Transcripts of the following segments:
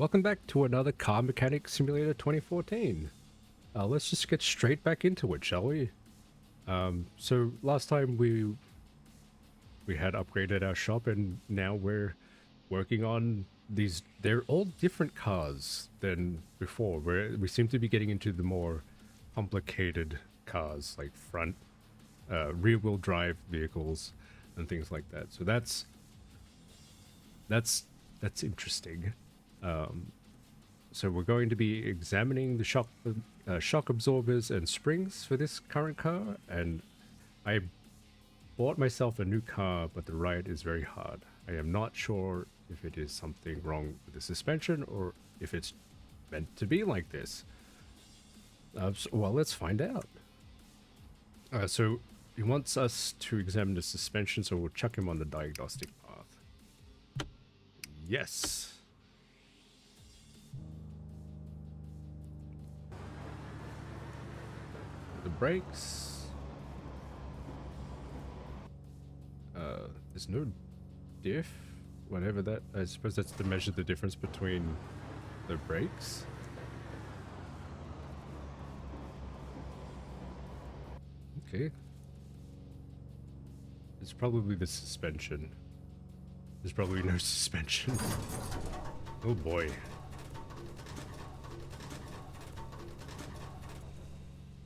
Welcome back to another Car Mechanic Simulator 2014. Let's just get straight back into it, shall we? So last time we had upgraded our shop, and now we're working on these. They're all different cars than before. We seem to be getting into the more complicated cars, like front, rear-wheel drive vehicles, and things like that. So that's interesting. So we're going to be examining the shock absorbers and springs for this current car, and I bought myself a new car, but the ride is very hard. I am not sure if it is something wrong with the suspension or if it's meant to be like this. Well, let's find out. So he wants us to examine the suspension, so we'll chuck him on the diagnostic path. Yes. The brakes. There's no diff, whatever that. I suppose that's to measure the difference between the brakes. Okay. It's probably the suspension. There's probably no suspension. Oh boy.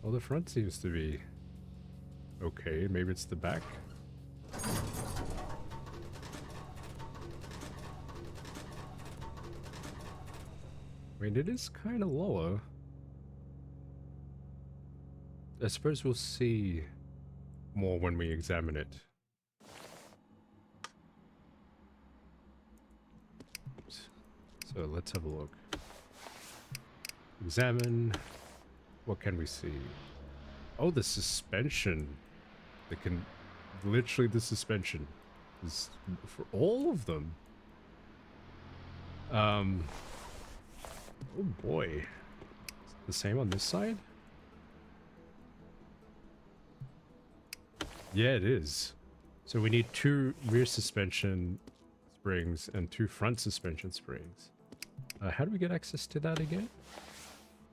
Well, the front seems to be okay. Maybe it's the back. I mean, it is kind of lower. I suppose we'll see more when we examine it. So let's have a look. Examine. What can we see? Oh, the suspension. They can... Literally the suspension is for all of them. Oh boy. The same on this side? Yeah, it is. So we need 2 rear suspension springs and 2 front suspension springs. How do we get access to that again?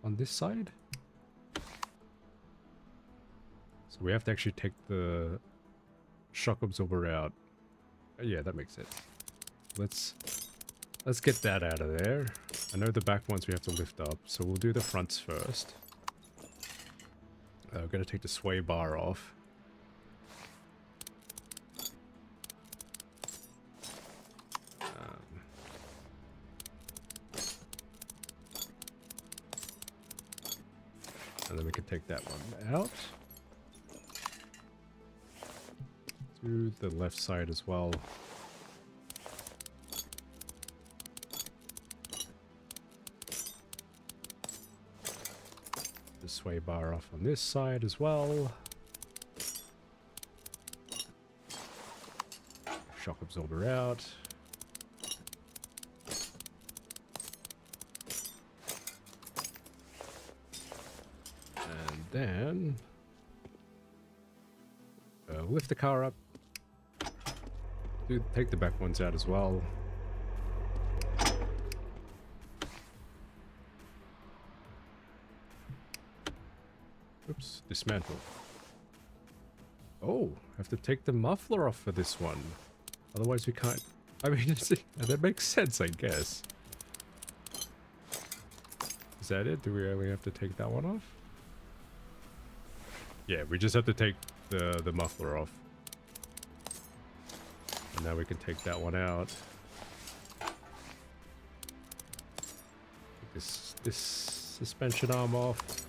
On this side? So we have to actually take the shock absorber out. Yeah, that makes sense. Let's get that out of there. I know the back ones we have to lift up, so we'll do the fronts first. We're going to take the sway bar off. And then we can take that one out. To the left side as well. The sway bar off on this side as well. Shock absorber out. And then lift the car up. Take the back ones out as well. Oops, dismantle. Oh, have to take the muffler off for this one. Otherwise we can't... I mean, that makes sense, I guess. Is that it? Do we only have to take that one off? Yeah, we just have to take the muffler off. And now we can take that one out. Take this suspension arm off.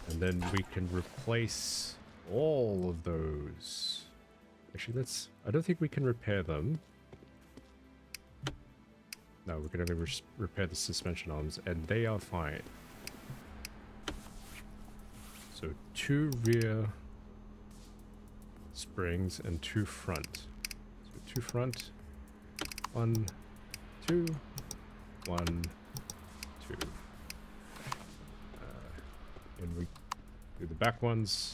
And then we can replace all of those. Actually, I don't think we can repair them. No, we can only repair the suspension arms, and they are fine. So 2 rear springs and 2 front. So 2 front, 1, 2, 1, 2. And we do the back ones.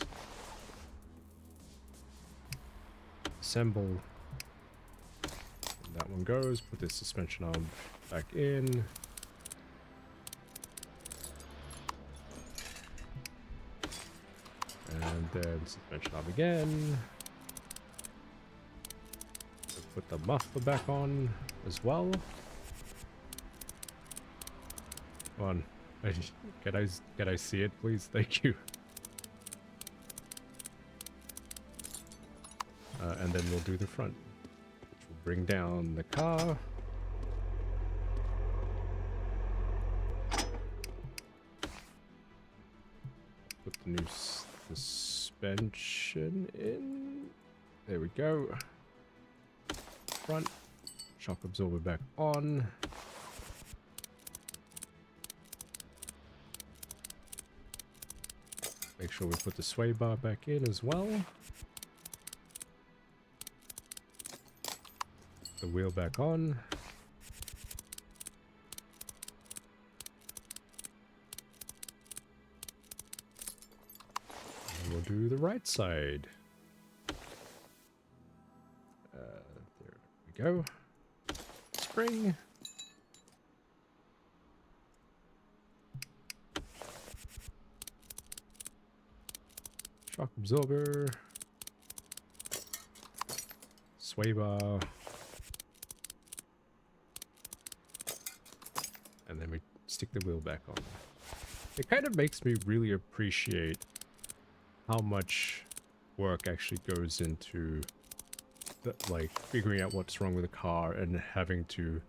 Assemble. And that that one goes. Put this suspension arm back in. And then suspension arm again. Put the muffler back on as well. Come on. Can I see it, please? Thank you. And then we'll do the front, which will bring down the car. Put the new suspension in. There we go. Front. Shock absorber back on. Make sure we put the sway bar back in as well. The wheel back on. And we'll do the right side. There we go. Spring. Shock absorber. Sway bar. And then we stick the wheel back on. It kind of makes me really appreciate how much work actually goes into like figuring out what's wrong with the car and having to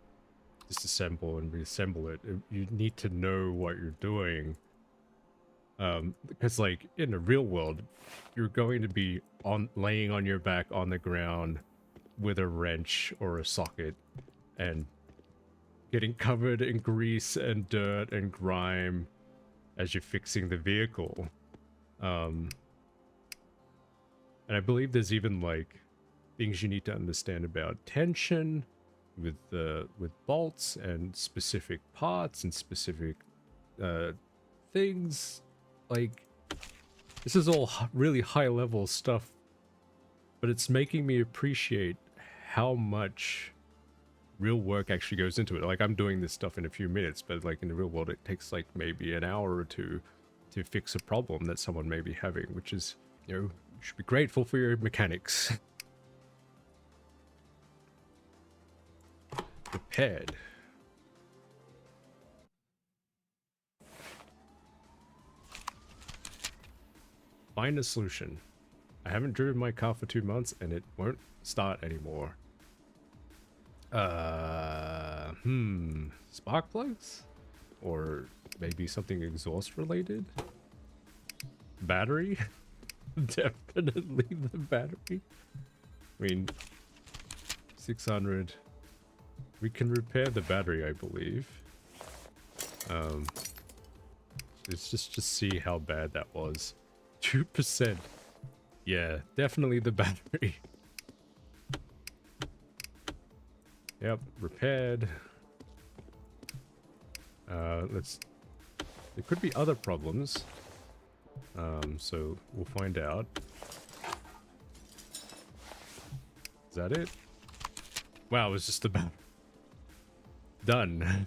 disassemble and reassemble it. You need to know what you're doing. Because like in the real world, you're going to be laying on your back on the ground with a wrench or a socket and getting covered in grease and dirt and grime as you're fixing the vehicle. And I believe there's even like things you need to understand about tension with bolts and specific parts and specific things. Like, this is all really high level stuff, but it's making me appreciate how much real work actually goes into it. Like, I'm doing this stuff in a few minutes, but like in the real world it takes like maybe an hour or two to fix a problem that someone may be having, which is, you know, you should be grateful for your mechanics. Repaired. Find a solution. I haven't driven my car for 2 months and it won't start anymore. Spark plugs? Or maybe something exhaust related? Battery? Definitely the battery. I mean, 600. We can repair the battery, I believe. Let's just see how bad that was. 2%. Yeah, definitely the battery. Yep, repaired. There could be other problems. So we'll find out. Is that it? Wow, it was just about done.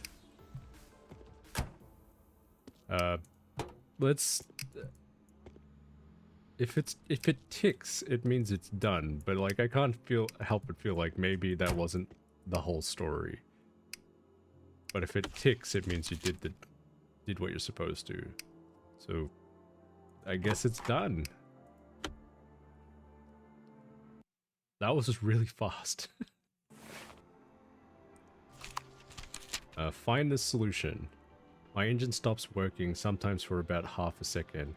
Let's. If it ticks, it means it's done. But like, I can't help but feel like maybe that wasn't the whole story. But if it ticks, it means you did what you're supposed to. So, I guess it's done. That was just really fast. Find the solution. My engine stops working sometimes for about half a second.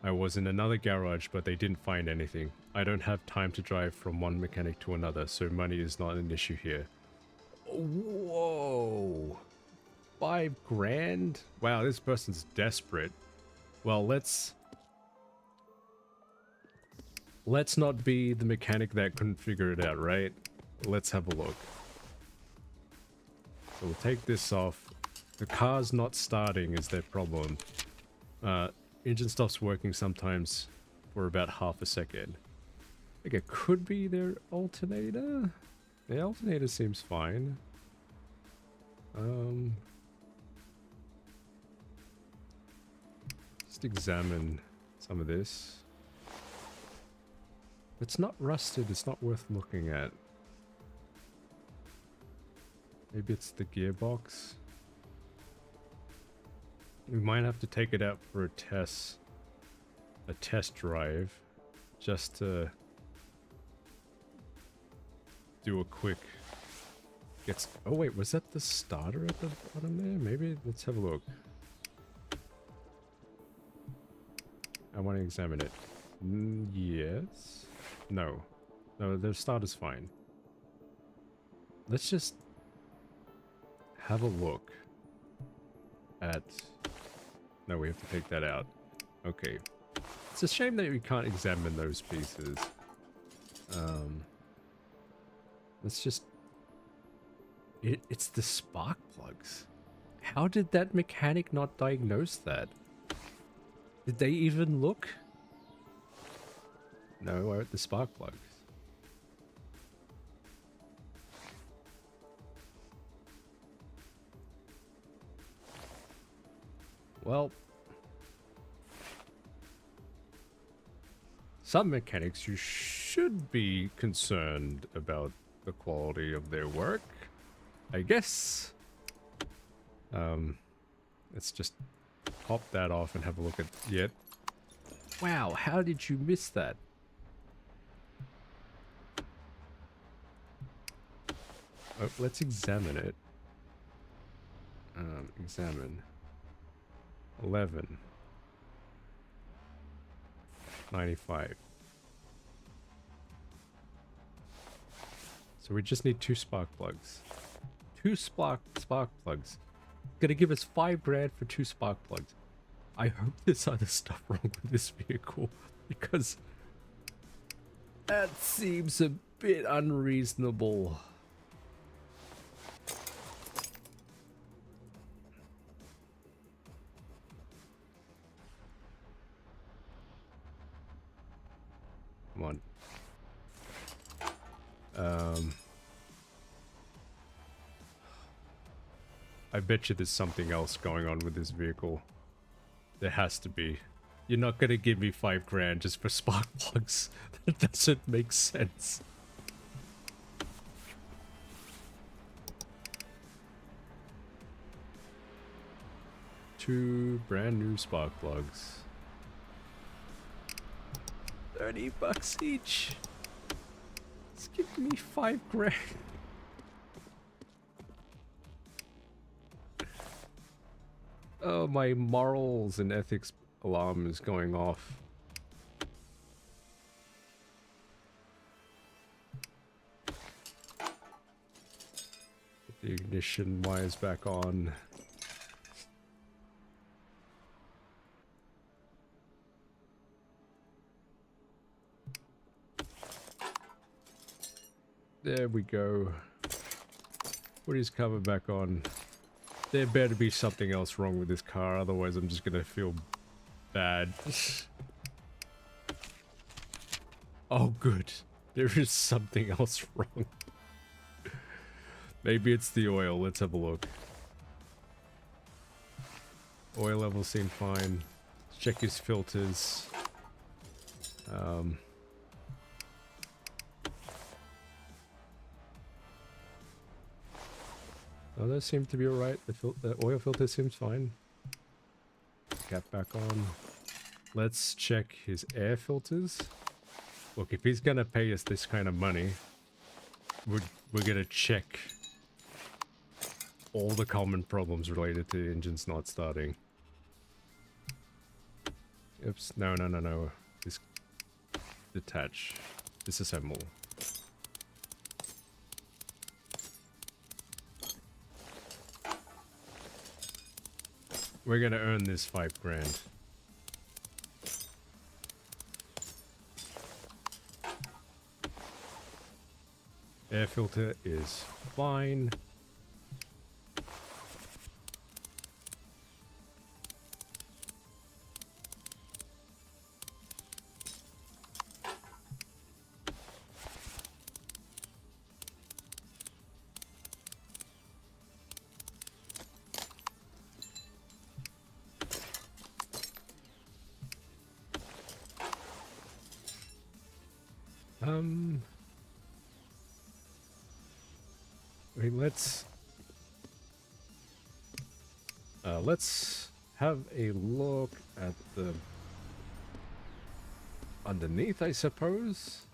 I was in another garage, but they didn't find anything. I don't have time to drive from one mechanic to another, so money is not an issue here. Whoa! 5 grand? Wow, this person's desperate. Well, let's not be the mechanic that couldn't figure it out, right? Let's have a look. So we'll take this off. The car's not starting is their problem. Engine stops working sometimes for about half a second. I think it could be their alternator? The alternator seems fine. Just examine some of this. If it's not rusted, it's not worth looking at. Maybe it's the gearbox. We might have to take it out for a test drive, just to do a quick oh wait, was that the starter at the bottom there? Maybe, let's have a look. I want to examine it. Yes. No, the starter's fine. Let's just have a look at... No, we have to take that out. Okay. It's a shame that we can't examine those pieces. Let's just... It's the spark plugs. How did that mechanic not diagnose that? Did they even look? No, where are the spark plugs? Well, some mechanics, you should be concerned about the quality of their work, I guess. Let's just pop that off and have a look at it. Wow, how did you miss that? Oh, let's examine it. Examine. 11. 95. So we just need 2 spark plugs. 2 spark plugs. Gonna give us 5 grand for 2 spark plugs. I hope there's other stuff wrong with this vehicle, because that seems a bit unreasonable. Come on. I bet you there's something else going on with this vehicle. There has to be. You're not gonna give me 5 grand just for spark plugs. That doesn't make sense. Two brand new spark plugs. 30 bucks each. It's giving me 5 grand. Oh, my morals and ethics alarm is going off. Put the ignition wires back on. There we go. Put his cover back on. There better be something else wrong with this car, otherwise I'm just gonna feel bad. Oh good, there is something else wrong. Maybe it's the oil, let's have a look. Oil levels seem fine. Let's check his filters. Oh, those seem to be alright. The oil filter seems fine. Cap back on. Let's check his air filters. Look, if he's gonna pay us this kind of money, we're gonna check all the common problems related to engines not starting. Oops, no. This detach. Disassemble. We're gonna earn this 5 grand. Air filter is fine. Um, I mean, let's have a look at the underneath, I suppose.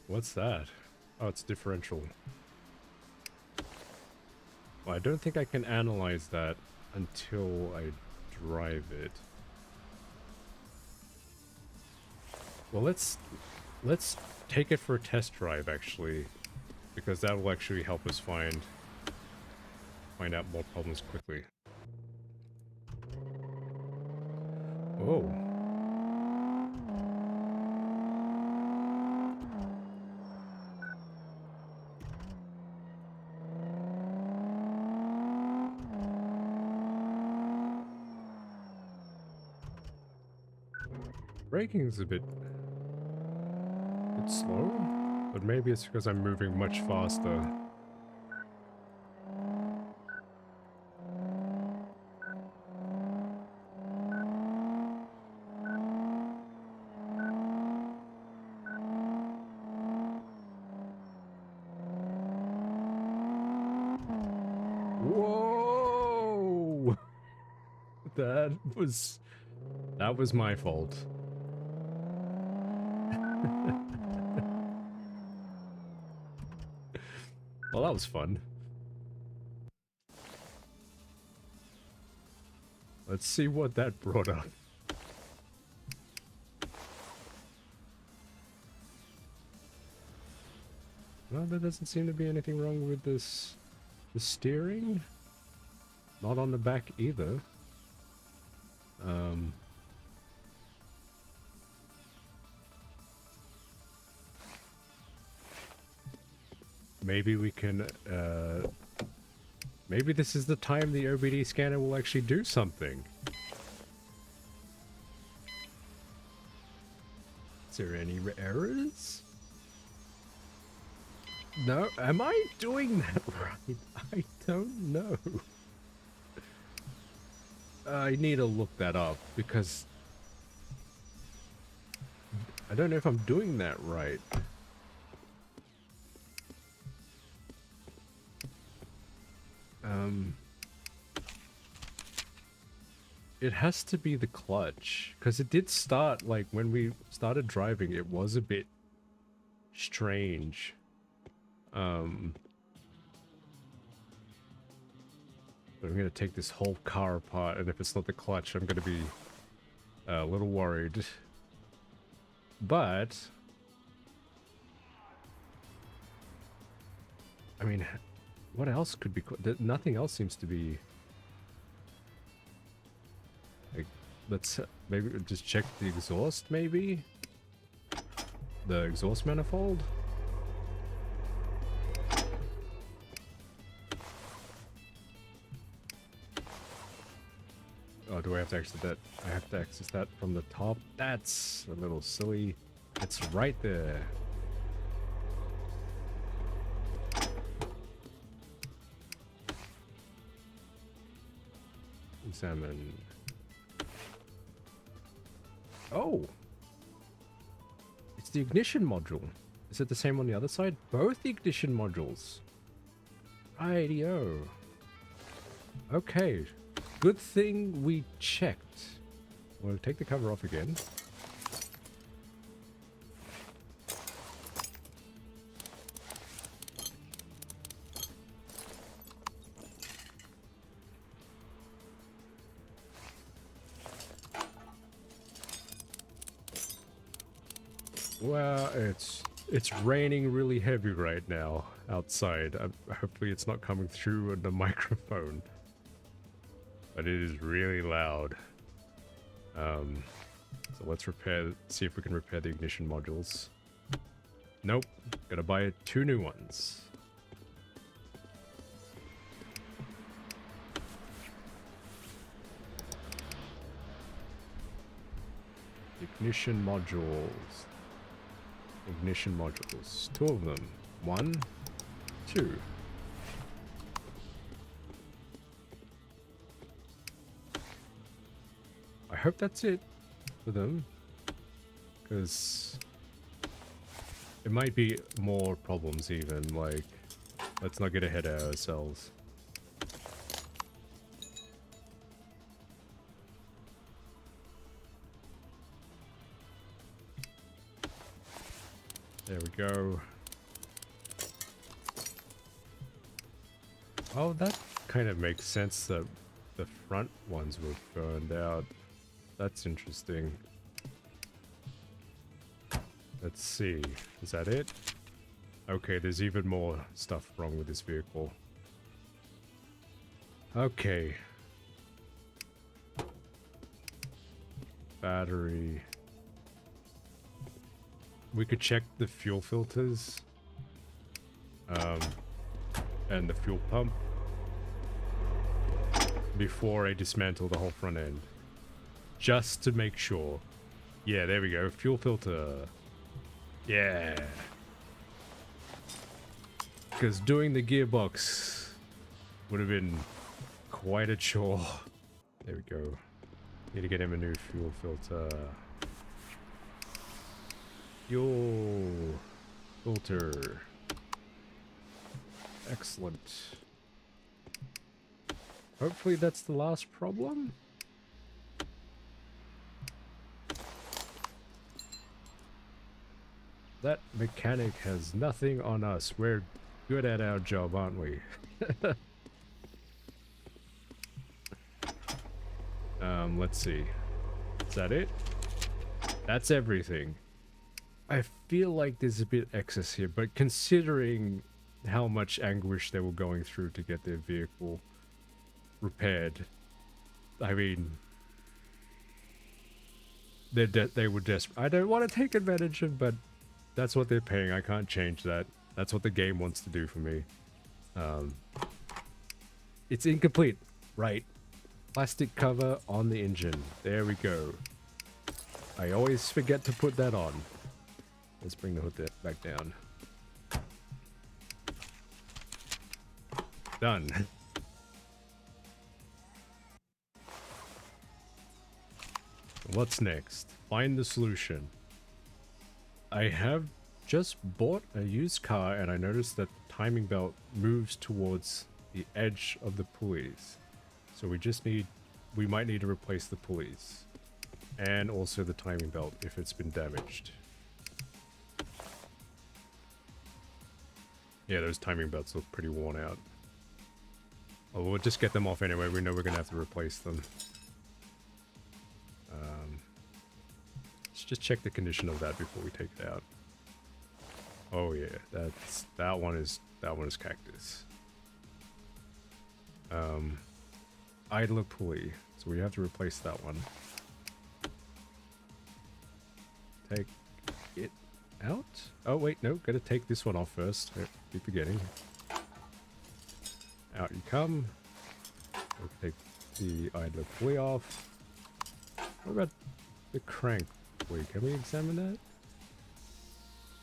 What's that? Oh, it's differential. Well, I don't think I can analyze that until I drive it. Well, let's take it for a test drive, actually, because that will actually help us find out more problems quickly. Oh. Braking's a bit slow, but maybe it's because I'm moving much faster. Whoa! That was my fault. Well, that was fun. Let's see what that brought up. Well, there doesn't seem to be anything wrong with the steering. Not on the back either. Maybe we can, maybe this is the time the OBD scanner will actually do something. Is there any errors? No, am I doing that right? I don't know. I need to look that up because I don't know if I'm doing that right. It has to be the clutch, because it did start, like, when we started driving, it was a bit strange. But I'm gonna take this whole car apart, and if it's not the clutch, I'm gonna be a little worried. But I mean, what else could be? Nothing else seems to be. Like, let's maybe just check the exhaust, maybe? The exhaust manifold? Oh, do I have to access that? I have to access that from the top? That's a little silly. It's right there. Examine. Oh! It's the ignition module. Is it the same on the other side? Both ignition modules. Rightio. Okay. Good thing we checked. We'll take the cover off again. Well, it's raining really heavy right now outside. Hopefully it's not coming through on the microphone. But it is really loud. So let's see if we can repair the ignition modules. Nope, gotta buy 2 new ones. Ignition modules. Ignition modules. 2 of them. 1, 2. hope that's it for them, because it might be more problems even, like, let's not get ahead of ourselves. There we go. Oh, that kind of makes sense that the front ones were burned out. That's interesting. Let's see. Is that it? Okay, there's even more stuff wrong with this vehicle. Okay. Battery. We could check the fuel filters. And the fuel pump. Before I dismantle the whole front end. Just to make sure. Yeah, there we go. Fuel filter. Yeah. Because doing the gearbox would have been quite a chore. There we go. Need to get him a new fuel filter. Fuel filter. Excellent. Hopefully that's the last problem. That mechanic has nothing on us. We're good at our job, aren't we? Let's see. Is that it? That's everything. I feel like there's a bit excess here, but considering how much anguish they were going through to get their vehicle repaired, I mean, they were desperate. I don't want to take advantage of, but that's what they're paying. I can't change that. That's what the game wants to do for me. It's incomplete, right? Plastic cover on the engine. There we go. I always forget to put that on. Let's bring the hood back down. Done. What's next? Find the solution. I have just bought a used car and I noticed that the timing belt moves towards the edge of the pulleys. So we might need to replace the pulleys. And also the timing belt if it's been damaged. Yeah, those timing belts look pretty worn out. Oh, we'll just get them off anyway. We know we're going to have to replace them. Let's just check the condition of that before we take it out. Oh yeah, that one is cactus. Idler pulley. So we have to replace that one. Take it out? Oh wait, no, gotta take this one off first. I keep forgetting. Out you come. We'll take the idler pulley off. What about the crank pulley? Can we examine that?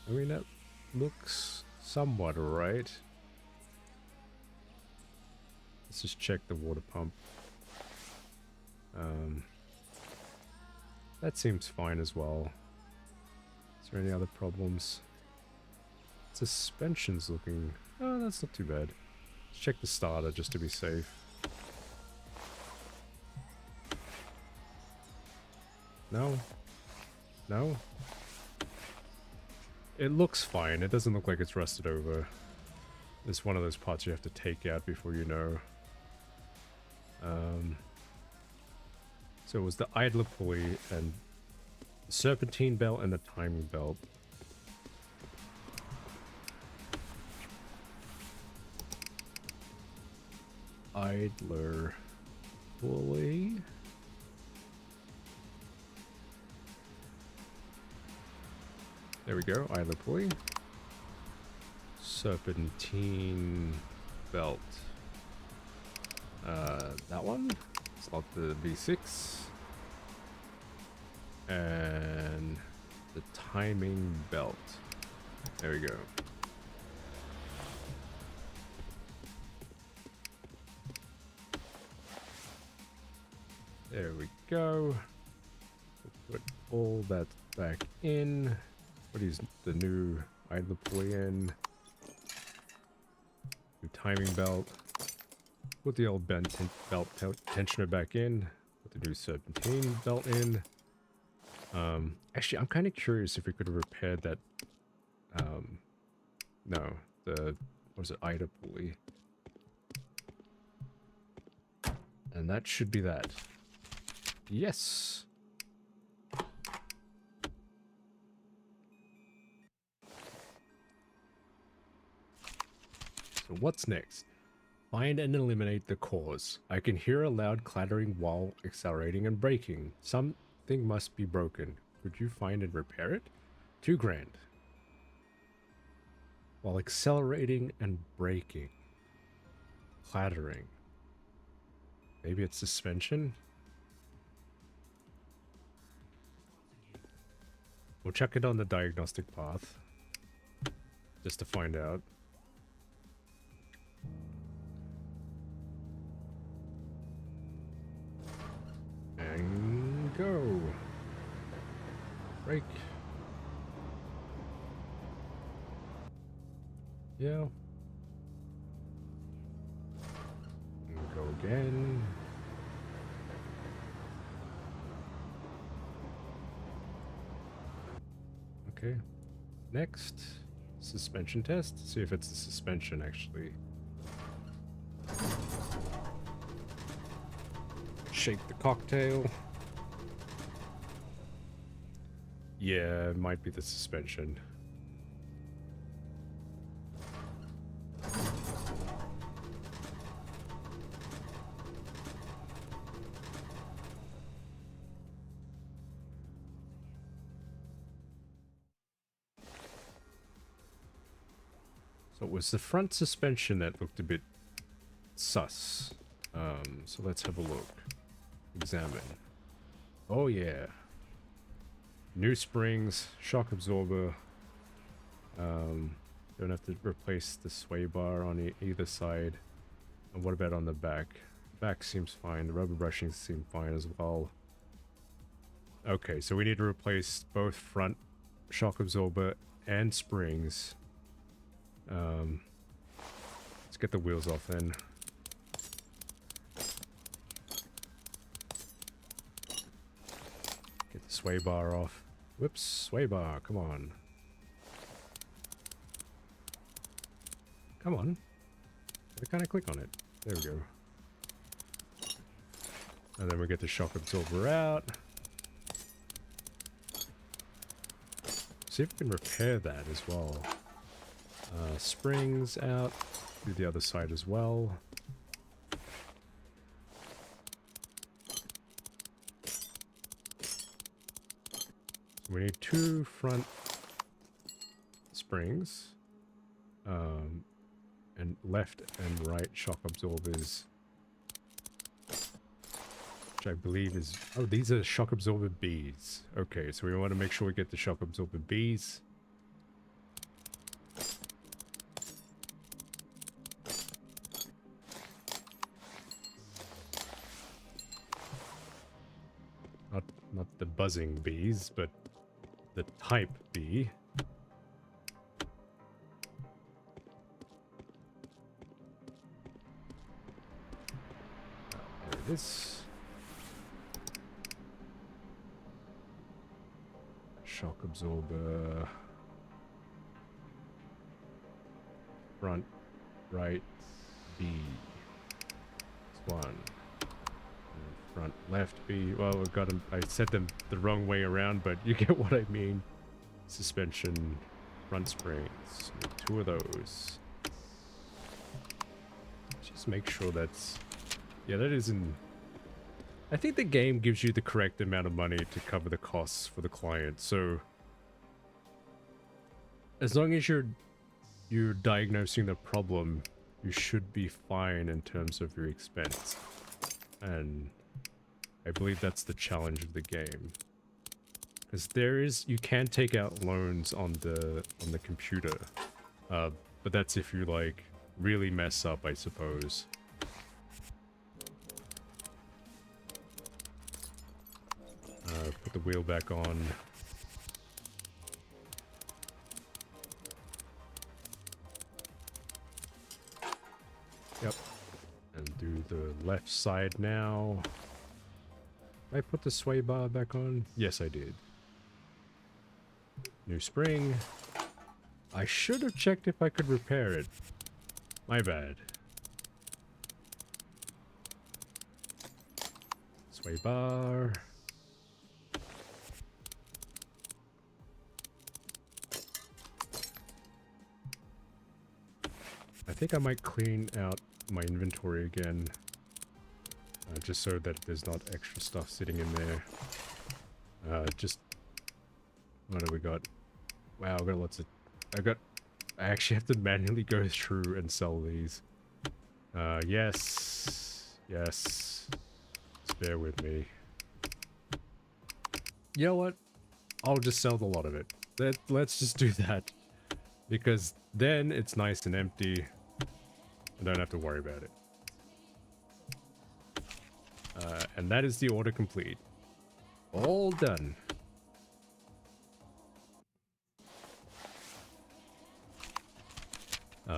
I mean, that looks somewhat right. Let's just check the water pump. That seems fine as well. Is there any other problems? Suspension's looking... Oh, that's not too bad. Let's check the starter just to be safe. No? No? It looks fine. It doesn't look like it's rusted over. It's one of those parts you have to take out before you know. So it was the idler pulley and the serpentine belt and the timing belt. Idler pulley. There we go, idler pulley. Serpentine belt. That one. It's not the V6. And the timing belt. There we go. There we go. Put all that back in. What is the new idler pulley in? New timing belt. Put the old belt tensioner back in. Put the new serpentine belt in. Actually, I'm kind of curious if we could have repaired that. No, what was it, idler pulley? And that should be that. Yes. So what's next? Find and eliminate the cause. I can hear a loud clattering while accelerating and braking. Something must be broken. Could you find and repair it? $2,000. While accelerating and braking. Clattering. Maybe it's suspension? We'll check it on the diagnostic path. Just to find out. And go. Brake. Yeah. And go again. Okay. Next, suspension test. See if it's the suspension actually. Shake the cocktail. Yeah, it might be the suspension. So it was the front suspension that looked a bit sus. So let's have a look. Examine. Oh yeah. New springs, shock absorber. Don't have to replace the sway bar on either side. And what about on the back? Back seems fine. The rubber brushings seem fine as well. Okay, so we need to replace both front shock absorber and springs. Let's get the wheels off then. Get the sway bar off. Whoops, sway bar, come on. Come on. Why can't I click on it? There we go. And then we get the shock absorber out. See if we can repair that as well. Springs out. Do the other side as well. We need 2 front springs. And left and right shock absorbers. Which I believe is... Oh, these are shock absorber Bs. Okay, so we want to make sure we get the shock absorber Bs. Not the buzzing bees, but the type bee. There it is. Shock absorber. Front, right, B. This one. Front, left, B. Well, we've got them. I said them the wrong way around, but you get what I mean. Suspension, front springs. 2 of those. Just make sure that's... Yeah, that isn't... I think the game gives you the correct amount of money to cover the costs for the client, so... As long as you're diagnosing the problem, you should be fine in terms of your expense. And... I believe that's the challenge of the game. Because you can take out loans on the computer. But that's if you like really mess up, I suppose. Put the wheel back on. Yep. And do the left side now. Did I put the sway bar back on? Yes, I did. New spring. I should have checked if I could repair it. My bad. Sway bar. I think I might clean out my inventory again. Just so that there's not extra stuff sitting in there. What do we got? Wow, I've got lots of... I actually have to manually go through and sell these. Yes. Yes. Just bear with me. You know what? I'll just sell the lot of it. Let's just do that. Because then it's nice and empty. I don't have to worry about it. And that is the order complete. All done.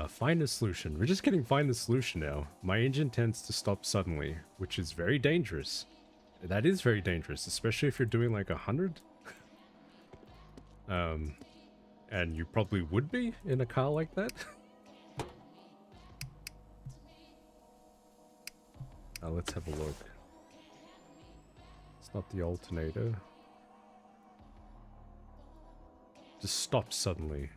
Find a solution. We're just getting find the solution now. My engine tends to stop suddenly, which is very dangerous. That is very dangerous, especially if you're doing like 100. And you probably would be in a car like that. Let's have a look. It's not the alternator. Just stopped suddenly.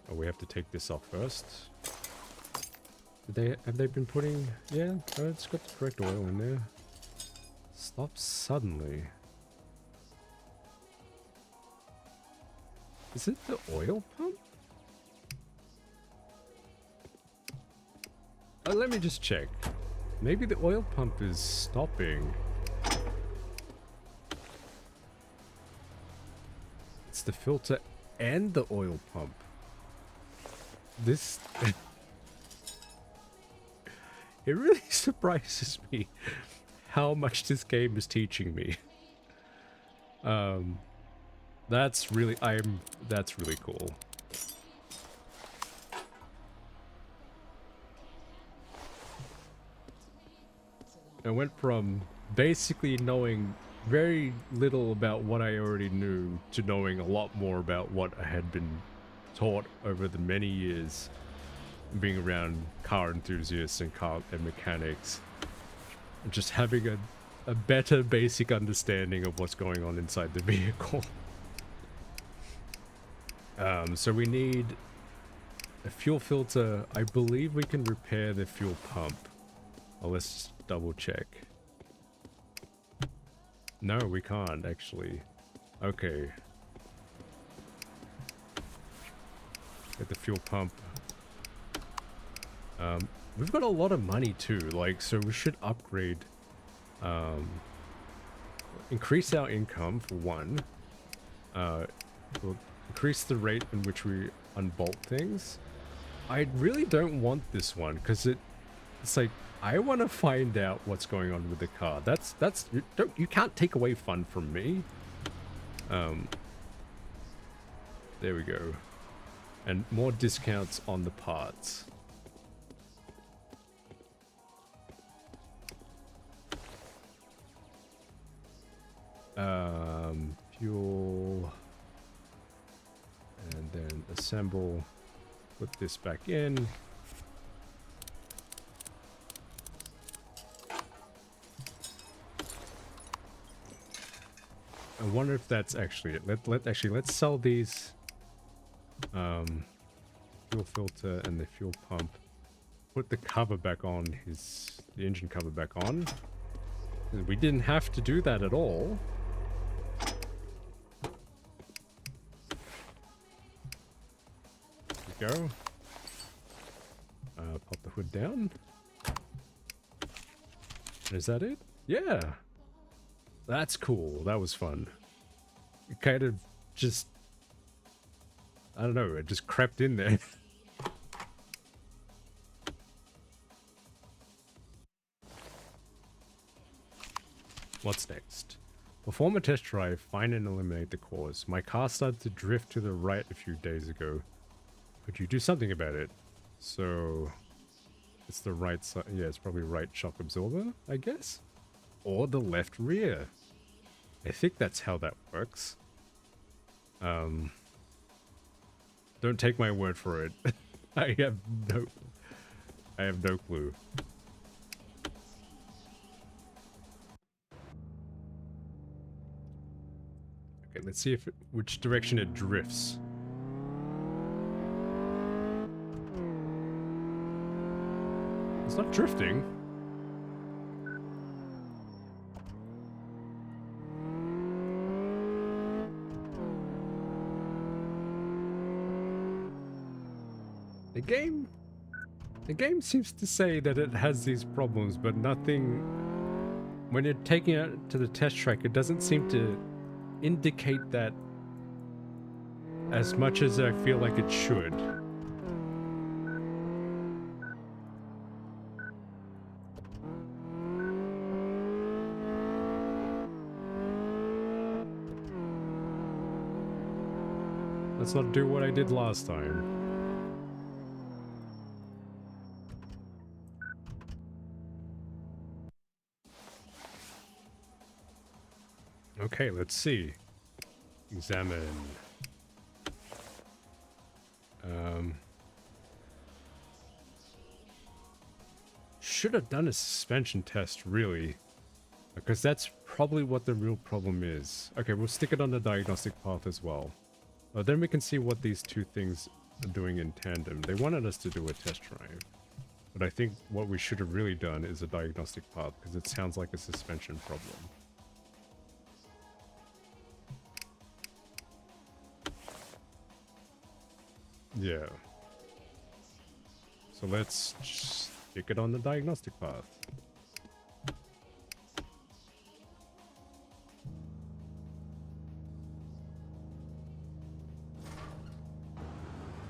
Oh, we have to take this off first. Have they been putting... Yeah, it's got the correct oil in there. Stop suddenly. Is it the oil pump? Let me just check. Maybe the oil pump is stopping. It's the filter and the oil pump. This... It really surprises me how much this game is teaching me. That's really cool. I went from basically knowing very little about what I already knew to knowing a lot more about what I had been taught over the many years being around car enthusiasts and mechanics, and just having a better basic understanding of what's going on inside the vehicle. So we need a fuel filter. I believe we can repair the fuel pump. Oh, let's just double check. No, we can't actually. Okay. Get the fuel pump. We've got a lot of money too, like, so we should upgrade, increase our income for one. We'll increase the rate in which we unbolt things. I really don't want this one because it's like, I want to find out what's going on with the car. You can't take away fun from me. There we go. And more discounts on the parts. Fuel, and then assemble, put this back in. I wonder if that's actually it. Let's sell these fuel filter and the fuel pump. Put the cover back on, the engine cover back on. We didn't have to do that at all. There we go. Pop the hood down. Is that it? Yeah. That's cool. That was fun. It kind of just... I don't know, it just crept in there. What's next? Perform a test drive, find and eliminate the cause. My car started to drift to the right a few days ago. Could you do something about it? So it's the right side. Yeah, it's probably right shock absorber, I guess. Or the left rear. I think that's how that works. Don't take my word for it. I have no clue. Okay, let's see which direction it drifts. It's not drifting. The game seems to say that it has these problems, but nothing. When you're taking it to the test track, it doesn't seem to indicate that as much as I feel like it should. Let's not do what I did last time. Okay, let's see. Examine. Should have done a suspension test, really. Because that's probably what the real problem is. Okay, we'll stick it on the diagnostic path as well. Then we can see what these two things are doing in tandem. They wanted us to do a test drive. But I think what we should have really done is a diagnostic path, because it sounds like a suspension problem. Yeah. So let's just stick it on the diagnostic path.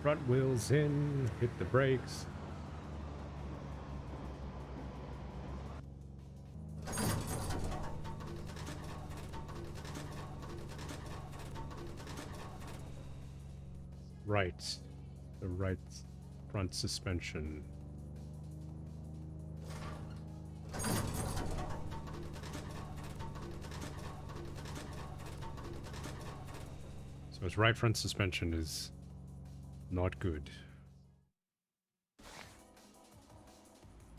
Front wheels in, hit the brakes. Right. The right front suspension. So its right front suspension is not good.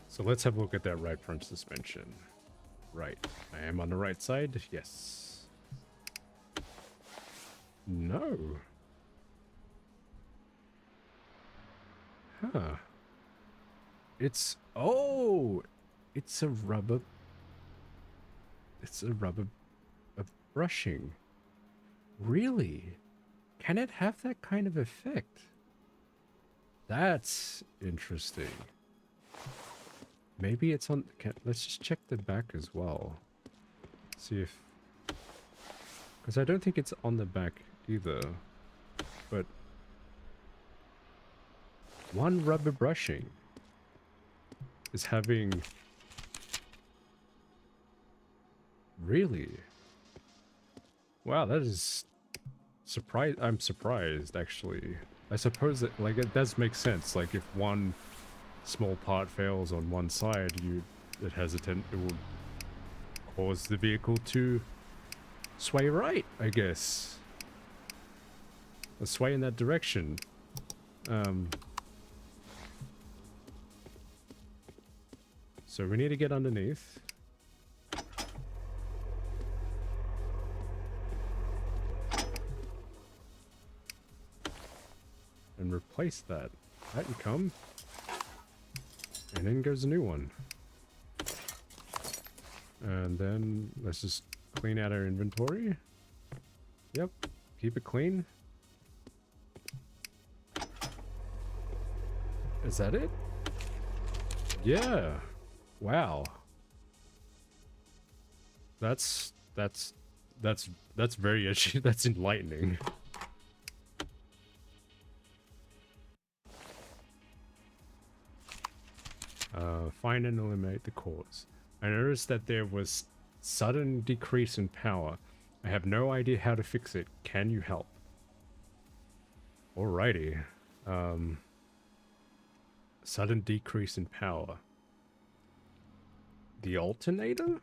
So let's have a look at that right front suspension. Right. I am on the right side. Yes. No. Huh. It's... Oh! It's a rubber... It's a rubber... A brushing. Really? Can it have that kind of effect? That's interesting. Maybe it's on... let's just check the back as well. See if... Because I don't think it's on the back either. But... one rubber brushing is having... Really? Wow, that is... I'm surprised, actually. I suppose that, like, it does make sense. Like, if one small part fails on one side, it will cause the vehicle to sway right, I guess. Or sway in that direction. So we need to get underneath. And replace that. That can come. And in goes a new one. And then let's just clean out our inventory. Yep. Keep it clean. Is that it? Yeah. Wow. That's very edgy. That's enlightening. Find and eliminate the cause. I noticed that there was Sudden decrease in power. I have no idea how to fix it. Can you help? Alrighty. Sudden decrease in power. The alternator?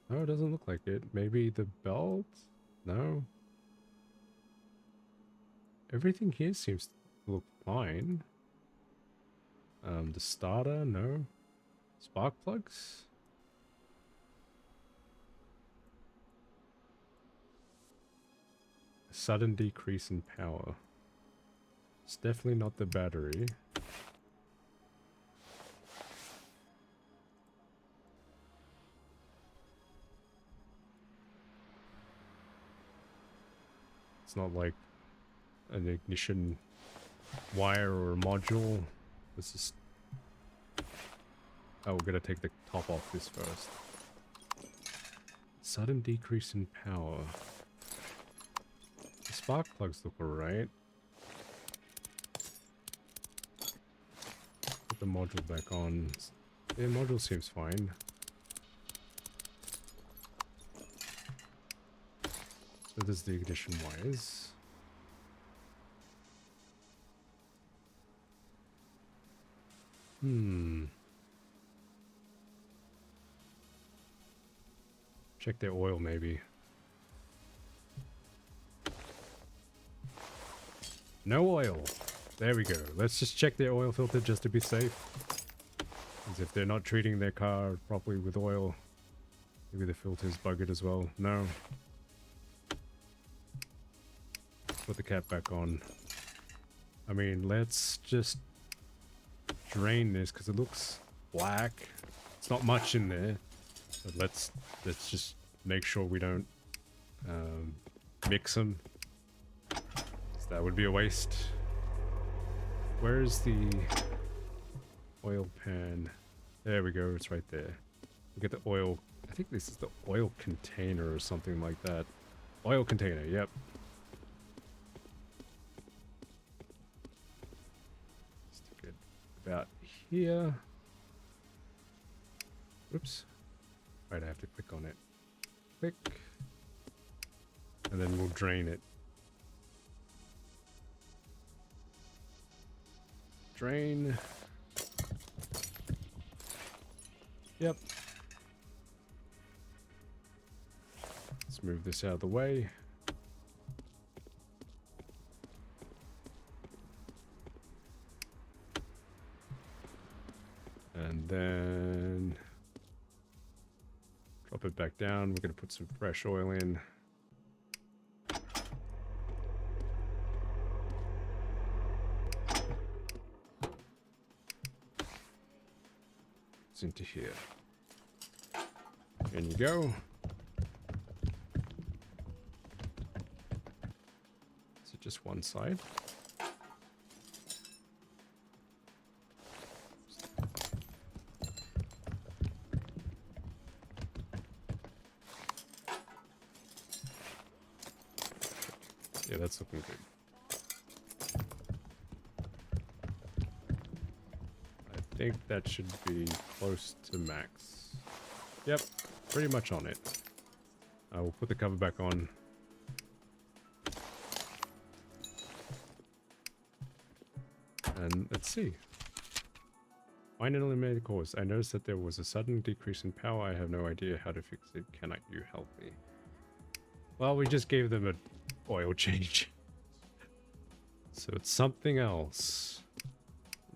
No, it doesn't look like it. Maybe the belt? No. Everything here seems to look fine. The starter? No. Spark plugs? A sudden decrease in power. It's definitely not the battery. It's not like an ignition wire or a module. This is... Oh, we're gonna take the top off this first. Sudden decrease in power. The spark plugs look alright. Put the module back on. Yeah, module seems fine. So there's the ignition wires. Check their oil, maybe. No oil. There we go. Let's just check their oil filter just to be safe. As if they're not treating their car properly with oil. Maybe the filter's buggered as well. No. Put the cap back on. I mean, let's just drain this because it looks black. It's not much in there. But let's just make sure we don't mix them. So that would be a waste. Where's the oil pan? There we go, it's right there. Look at the oil. I think this is the oil container or something like that. Oil container, yep. Stick it about here. Oops. Right, I have to click on it. Click. And then we'll drain it. Drain. Yep. Let's move this out of the way. And then drop it back down. We're going to put some fresh oil in. It's into here. In you go. Is it just one side? Yeah, that's looking good. I think that should be close to max. Yep, pretty much on it. We'll put the cover back on. And let's see. Find an eliminated cause. I noticed that there was a sudden decrease in power. I have no idea how to fix it. Cannot you help me? Well, we just gave them a oil change. So it's something else.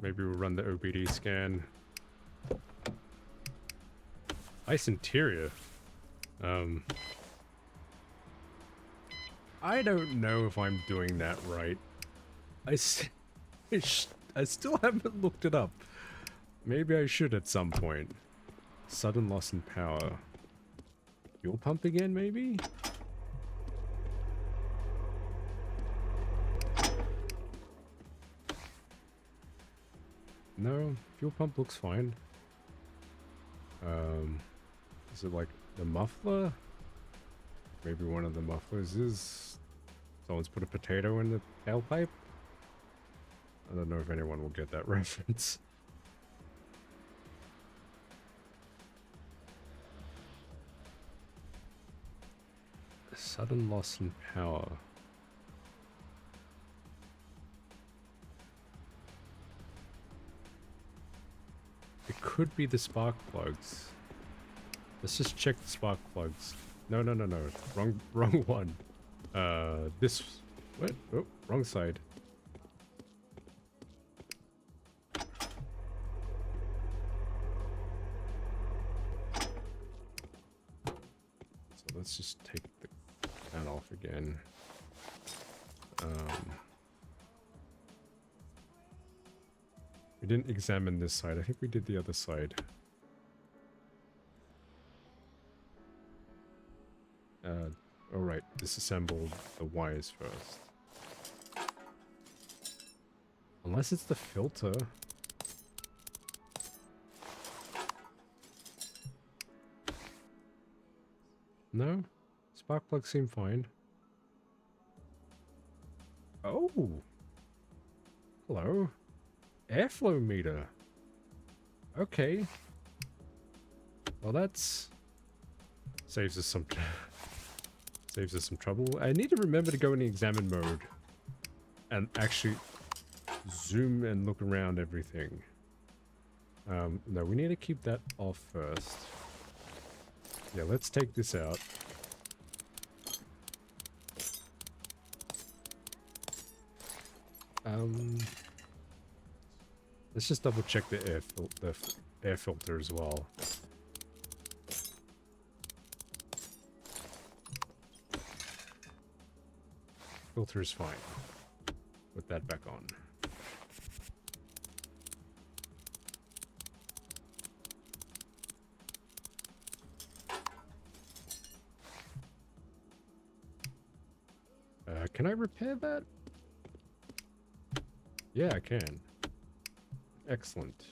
Maybe we'll run the OBD scan. Nice interior. I don't know if I'm doing that right. I still haven't looked it up. Maybe I should at some point. Sudden loss in power. Fuel pump again, maybe? No, fuel pump looks fine. Is it like the muffler? Maybe one of the mufflers is... Someone's put a potato in the tailpipe? I don't know if anyone will get that reference. Sudden loss in power. It could be the spark plugs. Let's just check the spark plugs. No. Wrong one. This... What? Oh, wrong side. So let's just take that off again. We didn't examine this side. I think we did the other side. Alright, disassemble the wires first. Unless it's the filter. No? Spark plugs seem fine. Oh! Hello. Airflow meter. Okay. Well, that's... saves us some trouble. I need to remember to go in the examine mode and actually zoom and look around everything. No, we need to keep that off first. Yeah, let's take this out. Let's just double check the air filter as well. Filter is fine. Put that back on. Can I repair that? Yeah, I can. Excellent.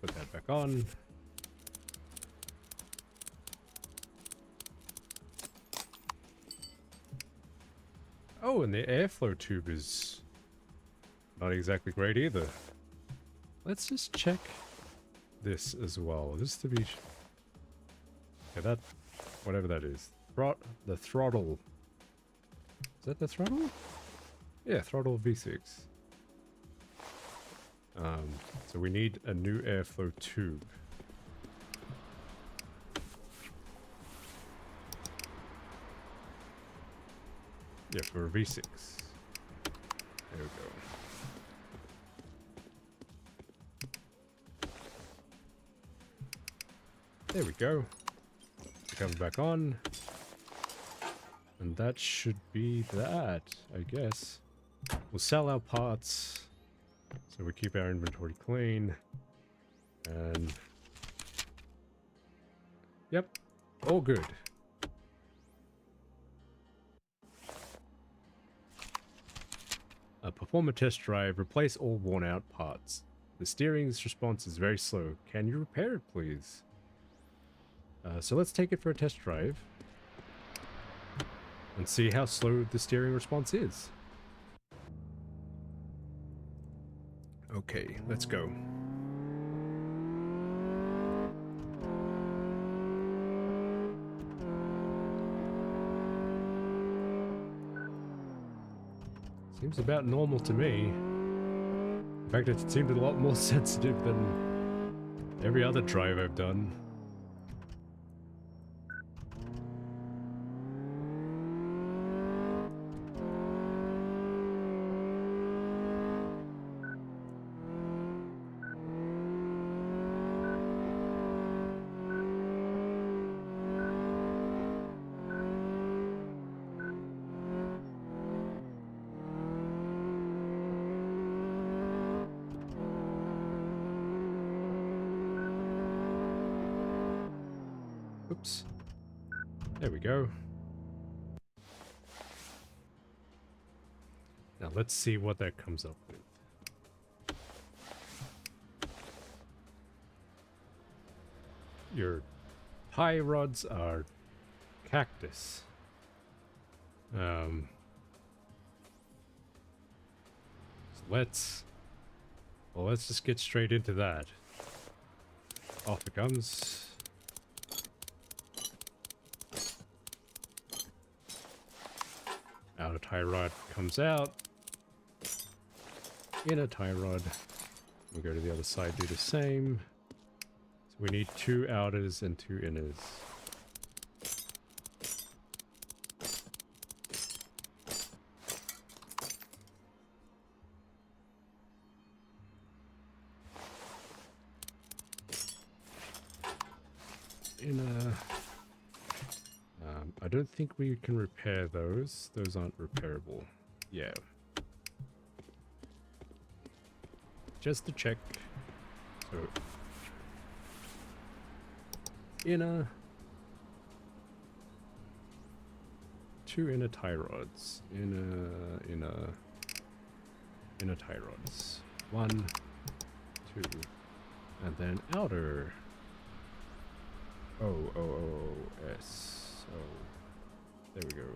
Put that back on. Oh, and the airflow tube is not exactly great either. Let's just check this as well, just to be... Okay, that... whatever that is. The throttle. Is that the throttle? Yeah, throttle V6. So we need a new airflow tube. Yeah, for a V6. There we go. There we go. It comes back on. And that should be that, I guess. We'll sell our parts. So we keep our inventory clean. And... yep. All good. Perform a test drive. Replace all worn out parts. The steering's response is very slow. Can you repair it, please? So let's take it for a test drive. And see how slow the steering response is. Okay, let's go. Seems about normal to me. In fact, it seemed a lot more sensitive than every other drive I've done. Oops. There we go. Now let's see what that comes up with. Your tie rods are cactus. So let's just get straight into that. Off it comes. tie rod comes out. Inner tie rod. We go to the other side, do the same. So we need 2 outers and 2 inners. Inner. I don't think we can repair those. Those aren't repairable. Yeah. Just to check. So inner. 2 inner tie rods. Inner tie rods. 1, 2, and then outer. S. There we go.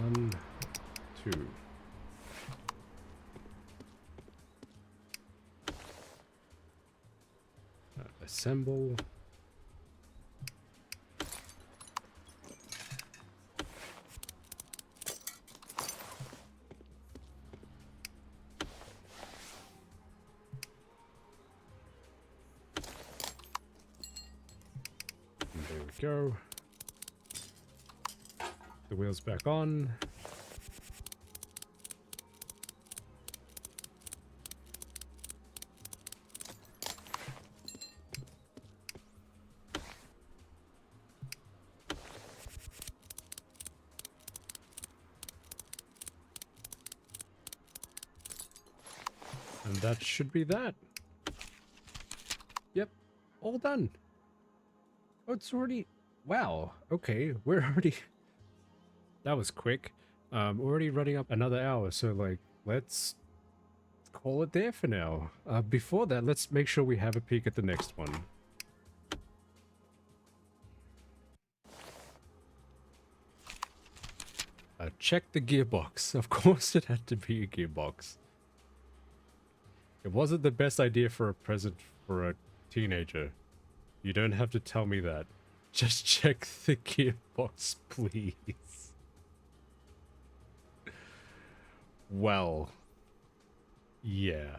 1, 2. Assemble. And there we go. The wheels back on. And that should be that. Yep, all done. Oh, it's already... Wow, okay, we're already... That was quick. We're already running up another hour, so like, let's call it there for now. Before that, let's make sure we have a peek at the next one. Check the gearbox. Of course it had to be a gearbox. It wasn't the best idea for a present for a teenager. You don't have to tell me that. Just check the gearbox, please. Well, yeah.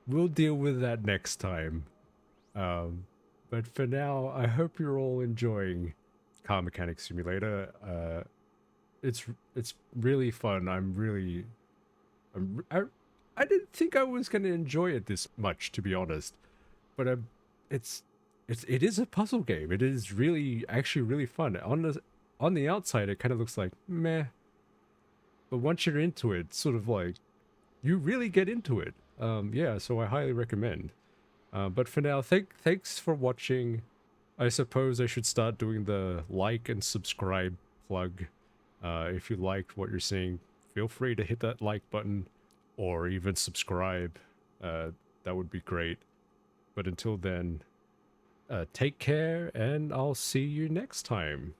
We'll deal with that next time. But for now, I hope you're all enjoying Car Mechanic Simulator. It's really fun. I didn't think I was going to enjoy it this much, to be honest. But it is a puzzle game. It is actually really fun. On the outside, it kind of looks like meh. But once you're into it, sort of like, you really get into it. Yeah, so I highly recommend. But for now, thanks for watching. I suppose I should start doing the like and subscribe plug. If you liked what you're seeing, feel free to hit that like button or even subscribe. That would be great. But until then, take care and I'll see you next time.